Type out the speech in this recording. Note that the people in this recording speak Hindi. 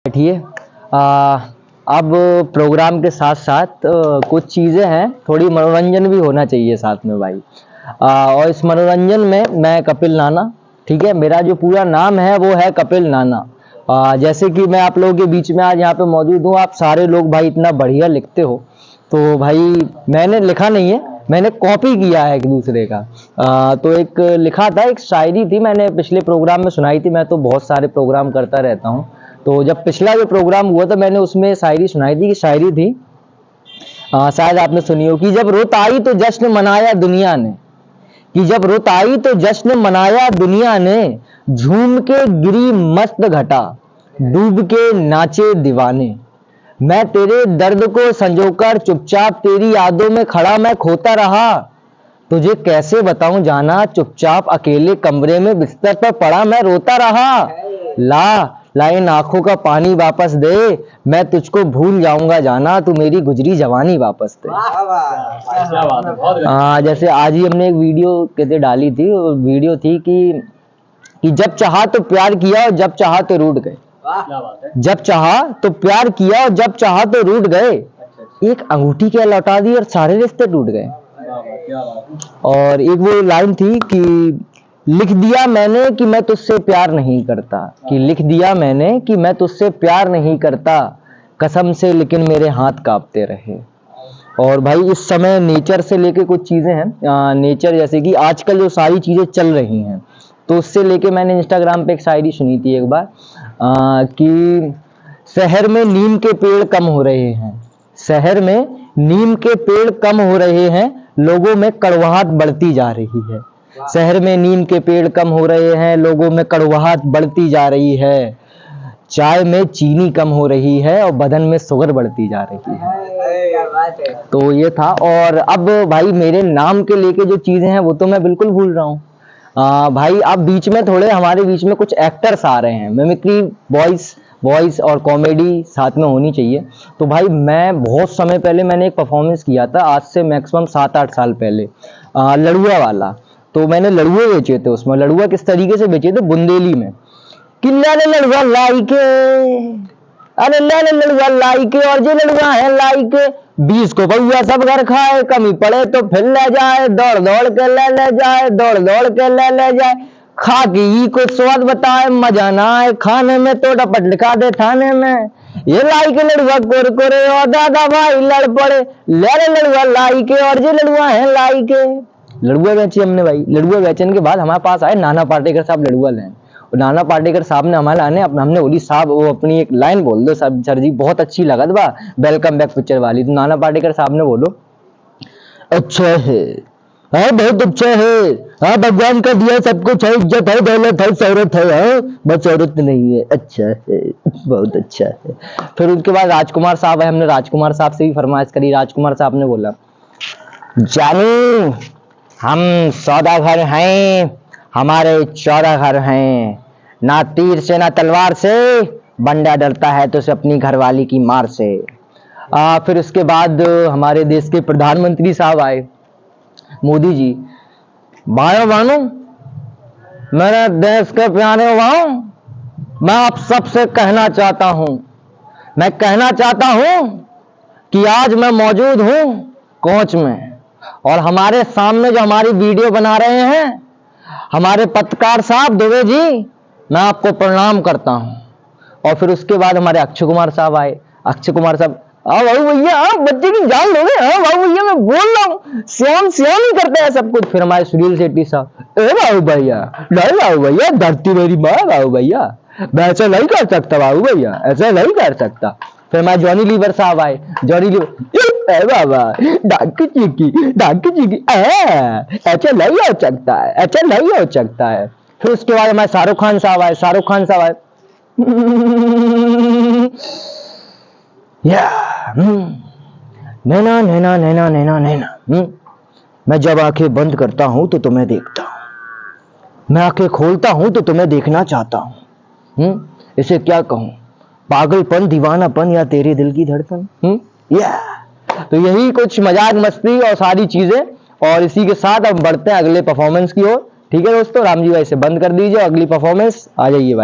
बैठिए। अब प्रोग्राम के साथ साथ कुछ चीज़ें हैं, थोड़ी मनोरंजन भी होना चाहिए साथ में भाई। और इस मनोरंजन में मैं कपिल नाना, ठीक है, मेरा जो पूरा नाम है वो है कपिल नाना। जैसे कि मैं आप लोगों के बीच में आज यहाँ पे मौजूद हूँ, आप सारे लोग भाई इतना बढ़िया लिखते हो, तो भाई मैंने लिखा नहीं है, मैंने कॉपी किया है एक दूसरे का। तो एक लिखा था, एक शायरी थी, मैंने पिछले प्रोग्राम में सुनाई थी। मैं तो बहुत सारे प्रोग्राम करता रहता हूँ, तो जब पिछला जो प्रोग्राम हुआ था मैंने उसमें शायरी सुनाई थी। कि शायरी थी, शायद आपने सुनी हो, कि जब रुत आई तो जश्न मनाया दुनिया ने, कि जब रुत आई तो जश्न मनाया दुनिया ने, झूम के गिरी मस्त घटा, डूब के नाचे दीवाने। मैं तेरे दर्द को संजोकर चुपचाप तेरी यादों में खड़ा मैं खोता रहा, तुझे कैसे बताऊं जाना, चुपचाप अकेले कमरे में बिस्तर पर पड़ा मैं रोता रहा। ला इन आंखों का पानी वापस दे, मैं तुझको भूल जाऊंगा जाना, तू मेरी गुजरी जवानी वापस दे। जैसे आज ही हमने एक वीडियो कहते डाली थी, वीडियो थी कि जब चाहा तो प्यार किया और जब चाहा तो रूठ गए। जब चाहा तो प्यार किया और जब चाहा तो रूठ गए, एक अंगूठी क्या लौटा दी और सारे रिश्ते टूट गए। और एक वो लाइन थी कि लिख दिया मैंने कि मैं तुझसे प्यार नहीं करता, कि लिख दिया मैंने कि मैं तुझसे प्यार नहीं करता, कसम से लेकिन मेरे हाथ कांपते रहे। और भाई इस समय नेचर से लेके कुछ चीजें हैं, नेचर जैसे कि आजकल जो सारी चीजें चल रही हैं, तो उससे लेके मैंने इंस्टाग्राम पे एक शायरी सुनी थी एक बार, कि शहर में नीम के पेड़ कम हो रहे हैं, शहर में नीम के पेड़ कम हो रहे हैं, लोगों में कड़वाहट बढ़ती जा रही है। शहर में नीम के पेड़ कम हो रहे हैं, लोगों में कड़वाहट बढ़ती जा रही है, चाय में चीनी कम हो रही है और बदन में शुगर बढ़ती जा रही है। तो ये था। और अब भाई मेरे नाम के लेके जो चीजें हैं वो तो मैं बिल्कुल भूल रहा हूँ। भाई अब बीच में थोड़े हमारे बीच में कुछ एक्टर्स आ रहे हैं, मिमिक्री वॉइस और कॉमेडी साथ में होनी चाहिए। तो भाई मैं बहुत समय पहले मैंने एक परफॉर्मेंस किया था, आज से मैक्सिमम 7-8 साल पहले, लड़ुआ वाला। तो मैंने लड़ुए बेचे थे उसमें। लड़ुआ किस तरीके से बेचे थे, बुंदेली में, कि लाले लड़ुआ लाई के, अरे लाले लड़ुआ लाई के, और जो लड़ुआ है लाई के, 20 को बउआ सब घर खाए, कमी पड़े तो फिर ले जाए, दौड़ दौड़ के ले जाए, दौड़ दौड़ के ले जाए, खा की को स्वाद बताए, मजा ना आए खाने में तो डपट लिखा दे थाने में। ये लाई के लड़ुआ कुरकुरे और दादा भाई लड़ पड़े, लाले लड़ुआ लाई के, और जो लड़ुआ है लाई के। लड़ुआ बेचे हमने भाई। लड़ुआ बेचने के बाद हमारे पास आए नाना पाटेकर साहब लड़ुआ लेने, और नाना पाटेकर साहब ने हमारे आने हमने बोली साहब वो अपनी एक लाइन बोल दो साहब, सर जी बहुत अच्छी लगा बा वेलकम बैक पिक्चर वाली। तो नाना पाटेकर साहब ने बोलो, अच्छा है, हाँ बहुत अच्छा है, हाँ भगवान का दिया सब कुछ है, इज्जत है, दौलत है, शौहरत है, हाँ बस औरत नहीं है, अच्छा है, बहुत अच्छा है। फिर उसके बाद राजकुमार साहब है, हमने राजकुमार साहब से भी फरमाइश करी। राजकुमार साहब ने बोला, जानू हम 14 घर हैं, हमारे 14 घर हैं, ना तीर से ना तलवार से, बंदा डरता है तो उसे अपनी घरवाली की मार से। फिर उसके बाद हमारे देश के प्रधानमंत्री साहब आए, मोदी जी। भाइयों बहनों, मेरे देश के प्यारे भाइयों, मैं आप सबसे कहना चाहता हूं, मैं कहना चाहता हूं कि आज मैं मौजूद हूं कोच में, और हमारे सामने जो हमारी वीडियो बना रहे हैं हमारे पत्रकार साहब दुबे जी, मैं आपको प्रणाम करता हूं। और फिर उसके बाद हमारे अक्षय कुमार साहब आए। अक्षय कुमार साहब, बाबू भैया बच्चे की जान लोगे, हाँ बाबू भैया मैं बोल रहा हूँ, श्याम ही करते हैं सब कुछ। फिर हमारे सुनील शेट्टी साहब, ए बाबू भैया नहीं बाबू भैया, धरती मेरी माँ बाबू भैया, मैं ऐसा नहीं कर सकता बाबू भैया, ऐसा नहीं कर सकता। फिर हमारे जॉनी लीवर साहब आए। जॉनी लीवर, बाबा डाक चिकी ऐसा नहीं हो सकता है, ऐसा नहीं हो सकता है। फिर उसके बाद हमारे शाहरुख खान साहब आए। शाहरुख खान साहब आए, नैना नैना नैना नैना नैना, मैं जब आंखें बंद करता हूं तो तुम्हें देखता हूं, मैं आंखें खोलता हूं तो तुम्हें देखना चाहता हूं। इसे क्या कहूं, पागलपन, दीवानापन या तेरे दिल की धड़कन। तो यही कुछ मजाक मस्ती और सारी चीजें, और इसी के साथ अब बढ़ते हैं अगले परफॉर्मेंस की ओर। ठीक है दोस्तों, राम जी भाई से बंद कर दीजिए, अगली परफॉर्मेंस आ जाइए भाई।